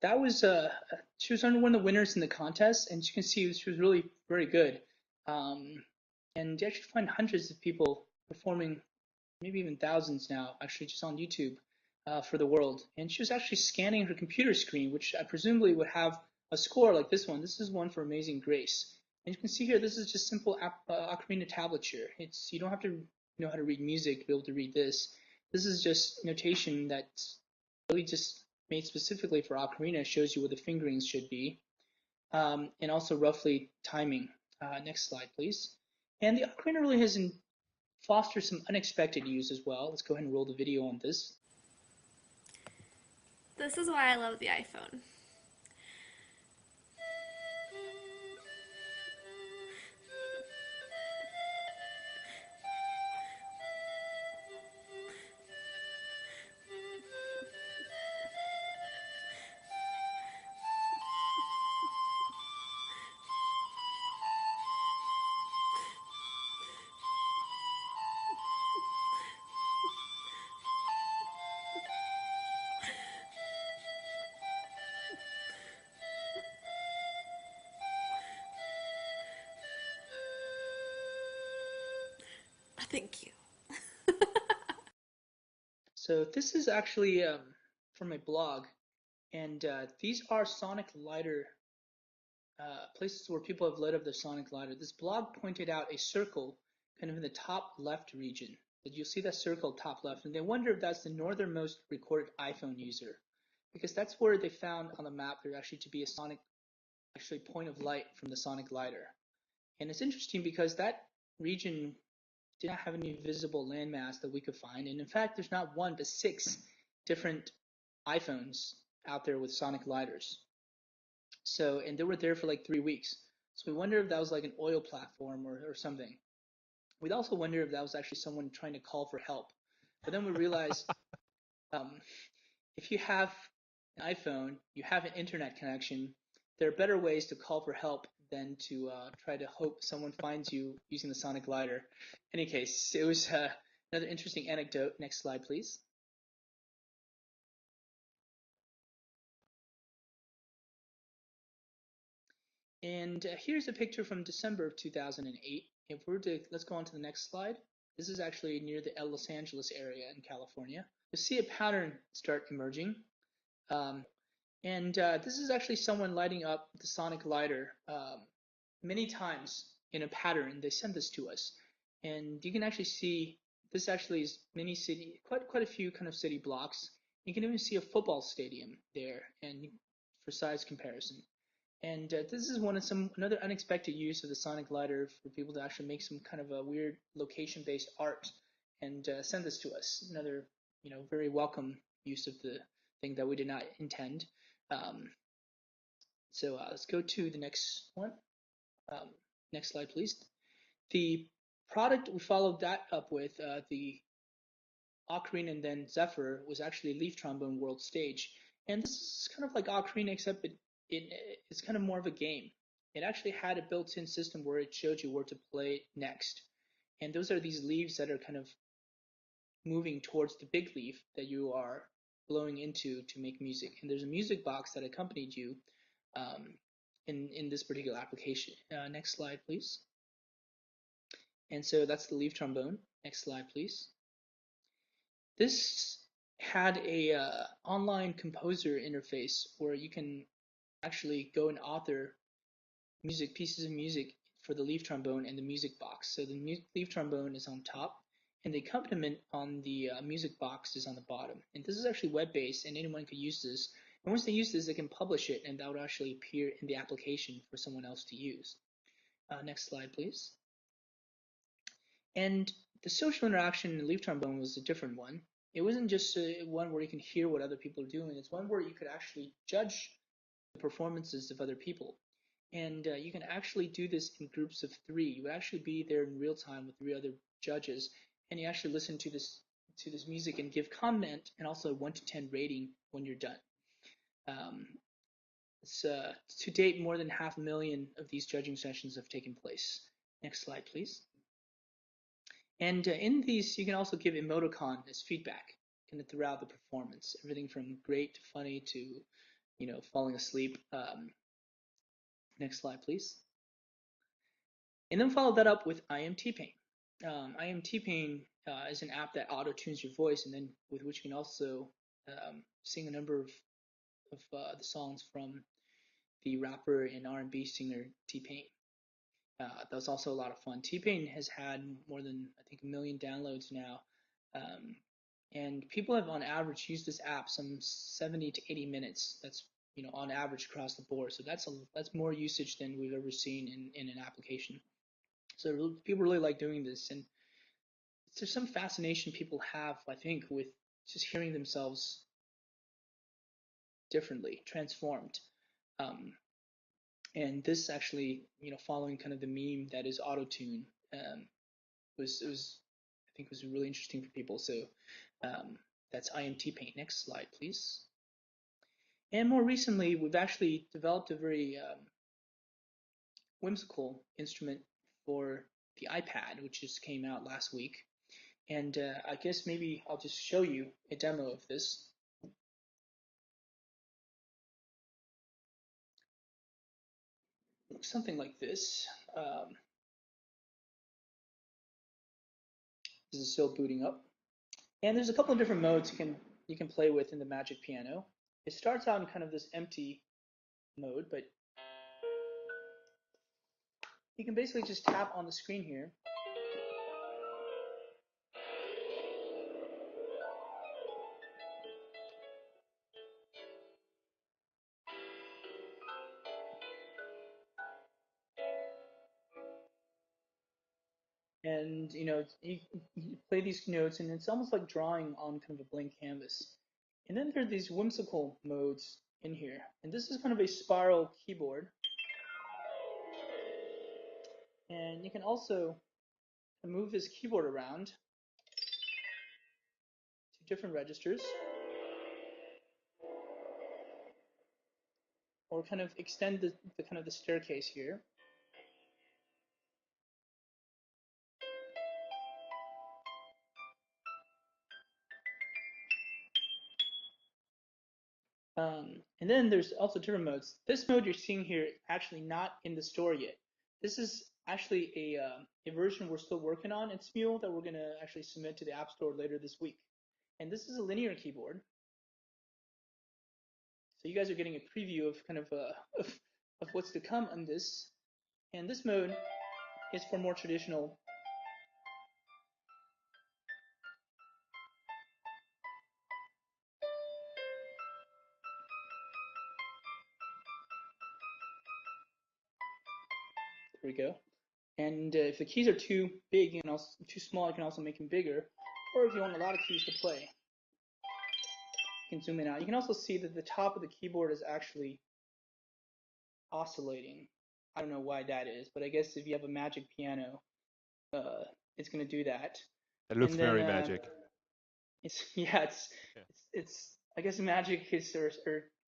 that was she was one of the winners in the contest, and you can see she was really very good. Um, and you actually find hundreds of people performing, maybe even thousands now, actually just on YouTube for the world. And she was actually scanning her computer screen, which I presumably would have a score like this one. This is one for Amazing Grace. And you can see here, this is just simple ocarina tablature. It's you don't have to know how to read music to be able to read this. This is just notation that's really just made specifically for ocarina. It shows you where the fingerings should be, and also roughly timing. Next slide, please. And the ocarina really has fostered some unexpected use as well. Let's go ahead and roll the video on this. This is why I love the iPhone. Thank you. So this is actually from a blog, and these are sonic lighter places where people have lit up their sonic lighter. This blog pointed out a circle kind of in the top left region. That you'll see that circle top left, and they wonder if that's the northernmost recorded iPhone user, because that's where they found on the map there actually to be a sonic actually point of light from the sonic lighter. And it's interesting because that region did not have any visible landmass that we could find. And in fact, there's not one but six different iPhones out there with sonic lighters. So, and they were there for like 3 weeks. So we wonder if that was like an oil platform or something. We'd also wonder if that was actually someone trying to call for help. But then we realized um, if you have an iPhone, you have an internet connection, there are better ways to call for help than to try to hope someone finds you using the sonic lighter. In any case, it was another interesting anecdote. Next slide, please. And here's a picture from December of 2008. If we're to, let's go on to the next slide. This is actually near the Los Angeles area in California. You'll see a pattern start emerging. Um, and this is actually someone lighting up the sonic lighter many times in a pattern. They sent this to us. And you can actually see this actually is many city, quite a few kind of city blocks. You can even see a football stadium there, and for size comparison. And this is another unexpected use of the sonic lighter for people to actually make some kind of a weird location-based art and send this to us. Another, very welcome use of the thing that we did not intend. Um, so let's go to the next one. Um, Next slide, please. The product we followed that up with, the ocarina and then Zephyr, was actually Leaf Trombone World Stage. And this is kind of like ocarina, except it's kind of more of a game. It actually had a built-in system where it showed you where to play next. And those are these leaves that are kind of moving towards the big leaf that you are blowing into to make music. And there's a music box that accompanied you um, in this particular application. Next slide, please. And so that's the leaf trombone. Next slide, please. This had a online composer interface where you can actually go and author pieces of music for the leaf trombone and the music box. So the leaf trombone is on top, and the accompaniment on the music box is on the bottom. And this is actually web-based, and anyone could use this. And once they use this, they can publish it, and that would actually appear in the application for someone else to use. Next slide, please. And the social interaction in leaf trombone was a different one. It wasn't just one where you can hear what other people are doing. It's one where you could actually judge the performances of other people. And you can actually do this in groups of three. You would actually be there in real time with three other judges, and you actually listen to this music and give comment and also a 1 to 10 rating when you're done. To date, more than 500,000 of these judging sessions have taken place. Next slide, please. And in these, you can also give emoticon as feedback kind of throughout the performance, everything from great to funny to falling asleep. Next slide, please. And then follow that up with I Am T-Pain. I Am T-Pain is an app that auto-tunes your voice, and then with which you can also sing a number of the songs from the rapper and R&B singer T-Pain. That was also a lot of fun. T-Pain has had more than, I think, 1 million downloads now. And people have on average used this app some 70 to 80 minutes. That's on average across the board. So that's more usage than we've ever seen in an application. So people really like doing this, and there's some fascination people have, I think, with just hearing themselves differently, transformed. And this actually, following kind of the meme that is auto-tune, was I think was really interesting for people. So that's I Am T-Pain. Next slide, please. And more recently, we've actually developed a very whimsical instrument for the iPad, which just came out last week. And I guess maybe I'll just show you a demo of this. Looks something like this. This is still booting up. And there's a couple of different modes you can play with in the Magic Piano. It starts out in kind of this empty mode, but you can basically just tap on the screen here. And you play these notes, and it's almost like drawing on kind of a blank canvas. And then there are these whimsical modes in here, and this is kind of a spiral keyboard. And you can also move this keyboard around to different registers, or kind of extend the kind of the staircase here. And then there's also different modes. This mode you're seeing here is actually not in the store yet. This is actually a version we're still working on in Smule that we're going to actually submit to the App Store later this week. And this is a linear keyboard. So you guys are getting a preview of kind of what's to come on this. And this mode is for more traditional There we go. And if the keys are too big and also too small, you can also make them bigger. Or if you want a lot of keys to play, you can zoom in out. You can also see that the top of the keyboard is actually oscillating. I don't know why that is, but I guess if you have a Magic Piano, it's going to do that. It looks very magic. It's I guess magic is or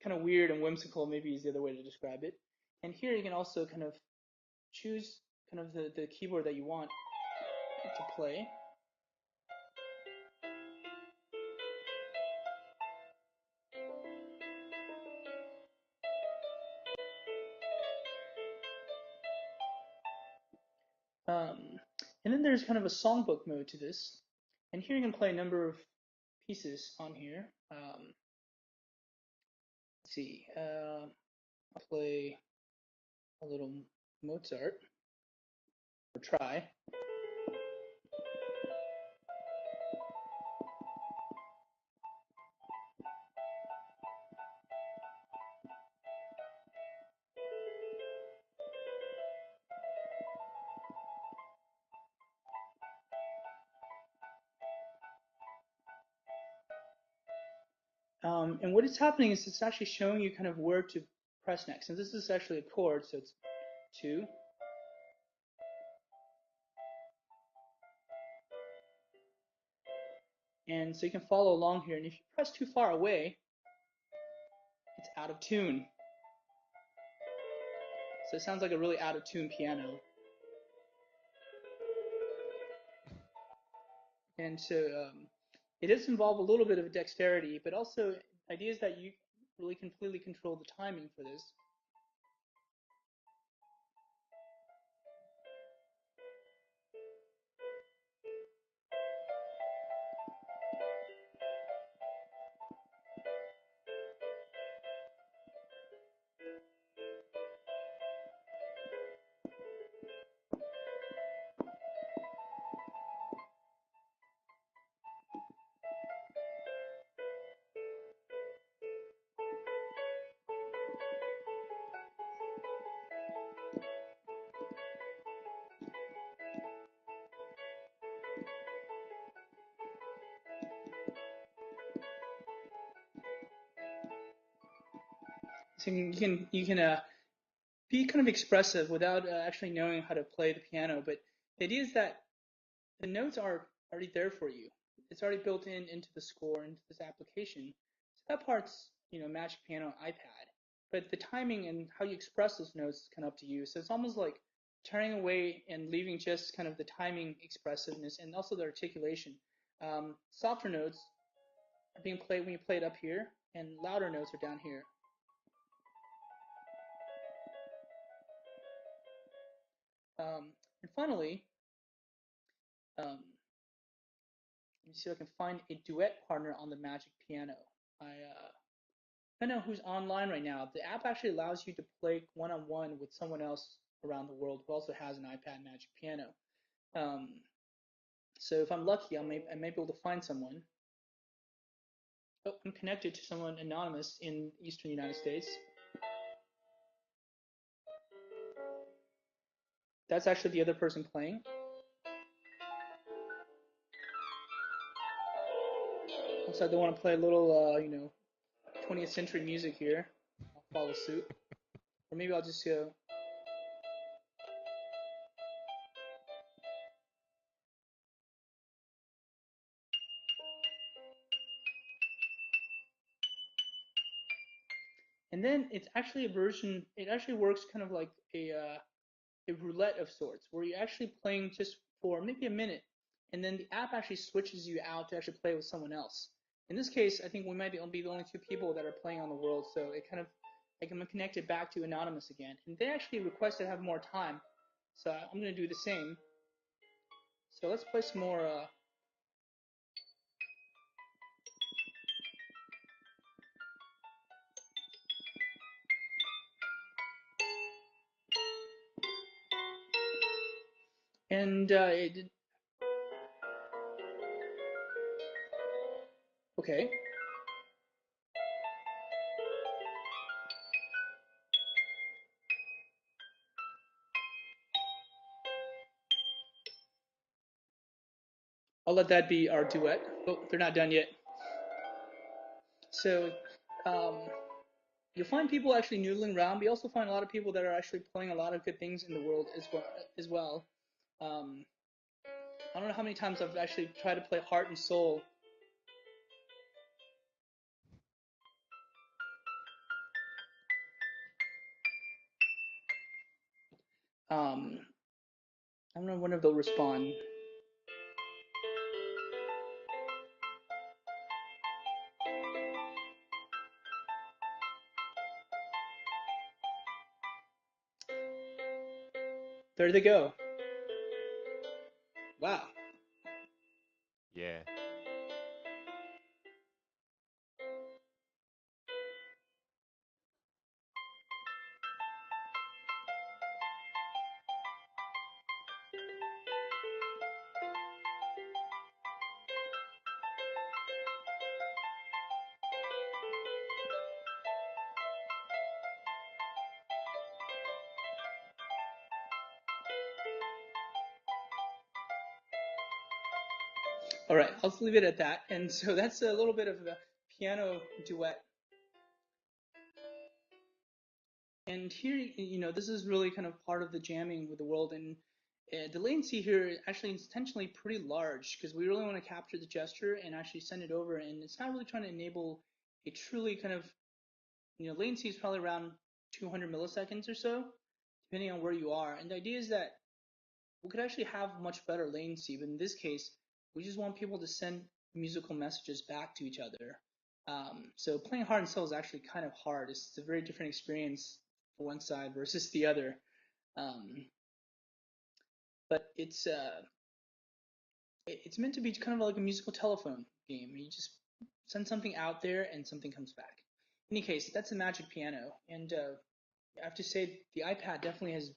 kind of weird and whimsical, maybe is the other way to describe it. And here you can also kind of choose kind of the keyboard that you want to play. And then there's kind of a songbook mode to this. And here you can play a number of pieces on here. Let's see. I'll play a little Mozart, or try. And what is happening is it's actually showing you kind of where to press next. And this is actually a chord, so it's 2. And so you can follow along here. And if you press too far away, it's out of tune. So it sounds like a really out of tune piano. And so it does involve a little bit of dexterity, but also ideas that really completely control the timing for this. So you can be kind of expressive without actually knowing how to play the piano. But the idea is that the notes are already there for you. It's already built into the score, into this application. So that part's, Magic Piano iPad. But the timing and how you express those notes is kind of up to you. So it's almost like turning away and leaving just kind of the timing expressiveness and also the articulation. Softer notes are being played when you play it up here, and louder notes are down here. And finally, let me see if I can find a duet partner on the Magic Piano. I don't know who's online right now. The app actually allows you to play one-on-one with someone else around the world who also has an iPad Magic Piano. So if I'm lucky, I may be able to find someone. Oh, I'm connected to someone anonymous in Eastern United States. That's actually the other person playing. So I don't want to play a little, 20th century music here. I'll follow suit. Or maybe I'll just go. And then it's actually a version, it actually works kind of like a roulette of sorts, where you're actually playing just for maybe a minute, and then the app actually switches you out to actually play with someone else. In this case, I think we might be the only two people that are playing on the world, so it kind of, I can connect it back to Anonymous again. And they actually requested to have more time, so I'm going to do the same. So let's play some more. And okay. I'll let that be our duet. Oh, they're not done yet. So um, you'll find people actually noodling around, but you also find a lot of people that are actually playing a lot of good things in the world as well. I don't know how many times I've actually tried to play Heart and Soul. I don't know when they'll respond. There they go. Wow. Yeah. All right, I'll leave it at that. And so that's a little bit of a piano duet. And here, this is really kind of part of the jamming with the world. And the latency here actually is intentionally pretty large because we really want to capture the gesture and actually send it over. And it's not really trying to enable a truly kind of, latency is probably around 200 milliseconds or so, depending on where you are. And the idea is that we could actually have much better latency, but in this case, we just want people to send musical messages back to each other. So playing heart and soul is actually kind of hard. It's a very different experience for one side versus the other. Um, but it's meant to be kind of like a musical telephone game. You just send something out there and something comes back. In any case, that's a magic piano, and I have to say the iPad definitely has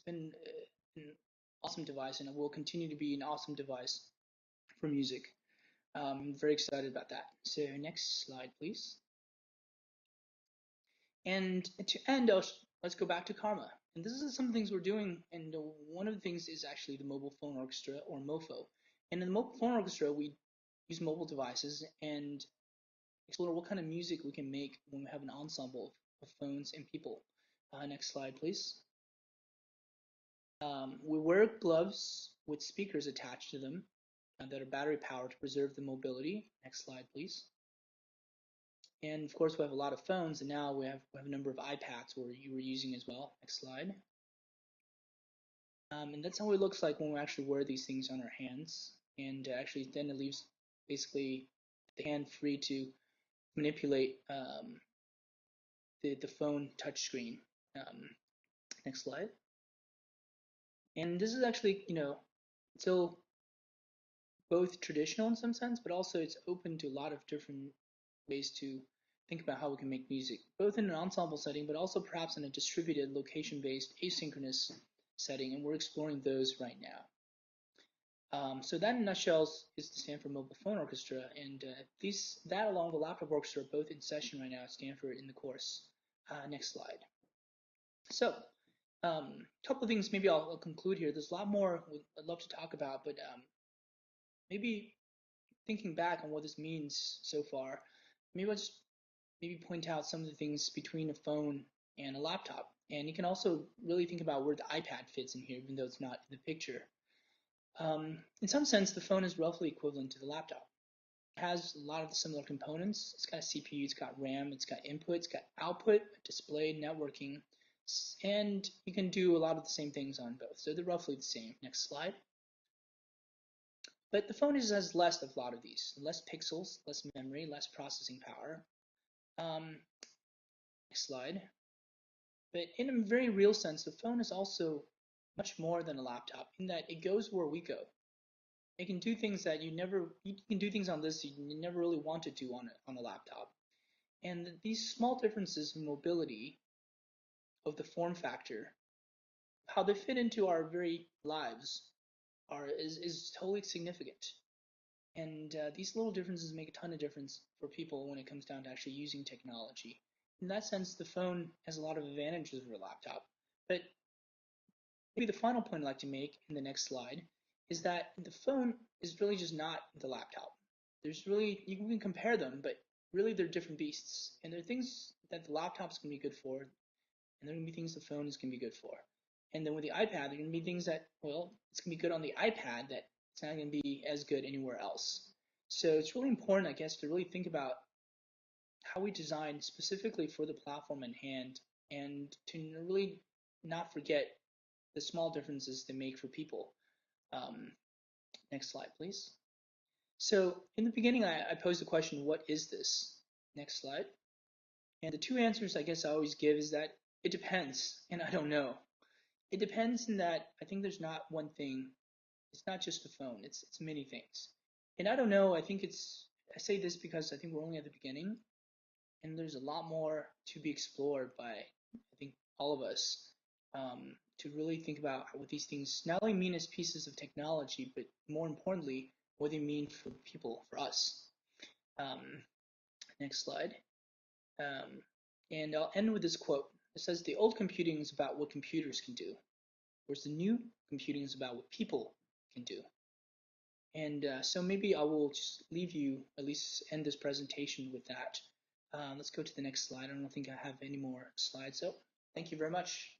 been an awesome device, and it will continue to be an awesome device for music. I'm very excited about that. So next slide, please. And to end, let's go back to Karma. And this is some things we're doing, and one of the things is actually the Mobile Phone Orchestra, or MoPho. And in the Mobile Phone Orchestra, we use mobile devices and explore what kind of music we can make when we have an ensemble of phones and people. Next slide, please. We wear gloves with speakers attached to them that are battery powered to preserve the mobility. Next slide, please. And of course, we have a lot of phones, and now we have a number of iPads where you were using as well. Next slide. And that's how it looks like when we actually wear these things on our hands. And actually, then it leaves basically the hand free to manipulate the phone touchscreen. Next slide. And this is actually, still both traditional in some sense, but also it's open to a lot of different ways to think about how we can make music, both in an ensemble setting, but also perhaps in a distributed, location-based, asynchronous setting, and we're exploring those right now. So that in a nutshell is the Stanford Mobile Phone Orchestra, and that along with the laptop orchestra are both in session right now at Stanford in the course. Next slide. So a couple of things maybe I'll conclude here. There's a lot more I'd love to talk about, but maybe thinking back on what this means so far, maybe I'll just point out some of the things between a phone and a laptop. And you can also really think about where the iPad fits in here, even though it's not in the picture. In some sense, the phone is roughly equivalent to the laptop. It has a lot of the similar components. It's got a CPU, it's got RAM, it's got input, it's got output, display, networking, and you can do a lot of the same things on both. So they're roughly the same. Next slide. But the phone has less of a lot of these. Less pixels, less memory, less processing power. Next slide. But in a very real sense, the phone is also much more than a laptop in that it goes where we go. It can do things that you can do things on this you never really want to do on a laptop. And these small differences in mobility of the form factor, how they fit into our very lives is totally significant. And these little differences make a ton of difference for people when it comes down to actually using technology. In that sense, the phone has a lot of advantages over a laptop. But maybe the final point I'd like to make in the next slide is that the phone is really just not the laptop. You can compare them, but really they're different beasts. And there are things that the laptop's can be good for, and there are going to be things the phone is going to be good for. And then with the iPad, there are going to be things that, well, it's going to be good on the iPad that it's not going to be as good anywhere else. So it's really important, I guess, to really think about how we design specifically for the platform in hand and to really not forget the small differences they make for people. Next slide, please. So in the beginning, I posed the question, what is this? Next slide. And the two answers I guess I always give is that it depends, and I don't know. It depends in that I think there's not one thing. It's not just the phone. It's many things. And I don't know. I say this because I think we're only at the beginning, and there's a lot more to be explored by I think all of us to really think about what these things not only mean as pieces of technology, but more importantly, what they mean for people, for us. Next slide. And I'll end with this quote. It says, "The old computing is about what computers can do, whereas the new computing is about what people can do." And so maybe I will just leave you, at least end this presentation with that. Let's go to the next slide. I don't think I have any more slides. So thank you very much.